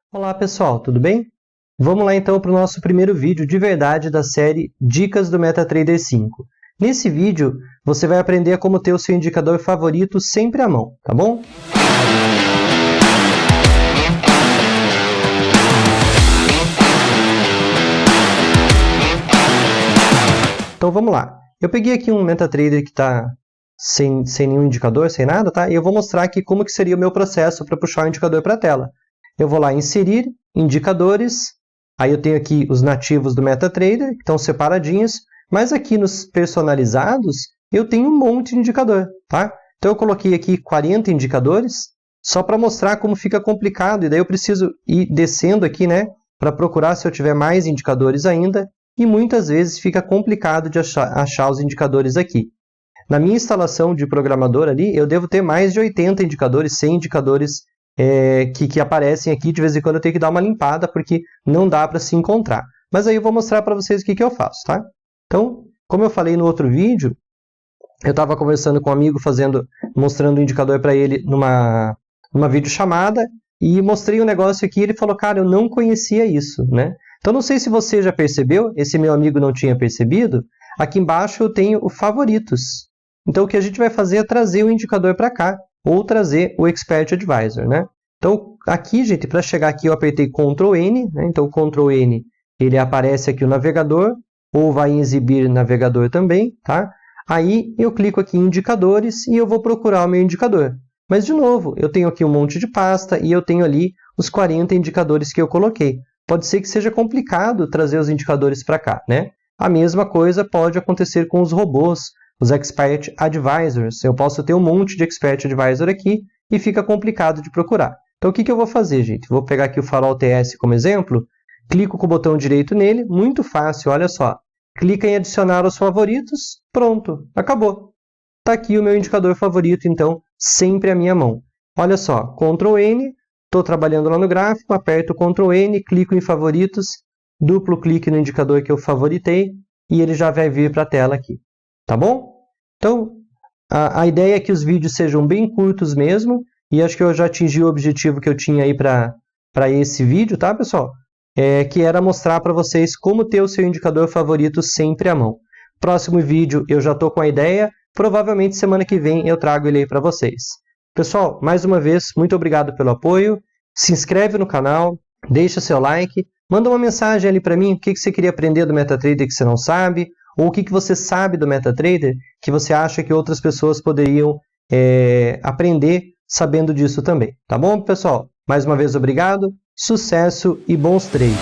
Olá pessoal, tudo bem? Vamos lá então para o nosso primeiro vídeo de verdade da série Dicas do MetaTrader 5. Nesse vídeo, você vai aprender a como ter o seu indicador favorito sempre à mão, tá bom? Então vamos lá. Eu peguei aqui um MetaTrader que está sem nenhum indicador, sem nada, tá? E eu vou mostrar aqui como que seria o meu processo para puxar o indicador para a tela. Eu vou lá em inserir indicadores, aí eu tenho aqui os nativos do MetaTrader, que estão separadinhos, mas aqui nos personalizados eu tenho um monte de indicador, tá? Então eu coloquei aqui 40 indicadores, só para mostrar como fica complicado, e daí eu preciso ir descendo aqui, né, para procurar se eu tiver mais indicadores ainda, e muitas vezes fica complicado de achar os indicadores aqui. Na minha instalação de programador ali, eu devo ter mais de 80 indicadores, 100 indicadores que aparecem aqui. De vez em quando eu tenho que dar uma limpada, porque não dá para se encontrar. Mas aí eu vou mostrar para vocês o que eu faço, tá? Então, como eu falei no outro vídeo, eu estava conversando com um amigo, mostrando o indicador para ele numa videochamada, e mostrei um negócio aqui, e ele falou, cara, eu não conhecia isso, né? Então, não sei se você já percebeu, esse meu amigo não tinha percebido, aqui embaixo eu tenho o favoritos. Então, o que a gente vai fazer é trazer o indicador para cá, ou trazer o Expert Advisor, né? Então, aqui, gente, para chegar aqui eu apertei Ctrl N, né? Então, Ctrl N, ele aparece aqui o navegador, ou vai em exibir navegador também, tá? Aí, eu clico aqui em indicadores e eu vou procurar o meu indicador. Mas, de novo, eu tenho aqui um monte de pasta e eu tenho ali os 40 indicadores que eu coloquei. Pode ser que seja complicado trazer os indicadores para cá, né? A mesma coisa pode acontecer com os robôs, os Expert Advisors. Eu posso ter um monte de Expert Advisor aqui e fica complicado de procurar. Então, o que eu vou fazer, gente? Vou pegar aqui o Farol TS como exemplo, clico com o botão direito nele, muito fácil, olha só. Clica em adicionar aos favoritos, pronto, acabou. Está aqui o meu indicador favorito, então, sempre à minha mão. Olha só, Ctrl N, estou trabalhando lá no gráfico, aperto Ctrl N, clico em favoritos, duplo clique no indicador que eu favoritei e ele já vai vir para a tela aqui. Tá bom? Então, a ideia é que os vídeos sejam bem curtos mesmo, e acho que eu já atingi o objetivo que eu tinha aí para esse vídeo, tá, pessoal? Que era mostrar para vocês como ter o seu indicador favorito sempre à mão. Próximo vídeo eu já estou com a ideia, provavelmente semana que vem eu trago ele aí para vocês. Pessoal, mais uma vez, muito obrigado pelo apoio, se inscreve no canal, deixa seu like, manda uma mensagem ali para mim, o que você queria aprender do MetaTrader que você não sabe, ou o que você sabe do MetaTrader que você acha que outras pessoas poderiam aprender sabendo disso também. Tá bom, pessoal? Mais uma vez, obrigado, sucesso e bons trades!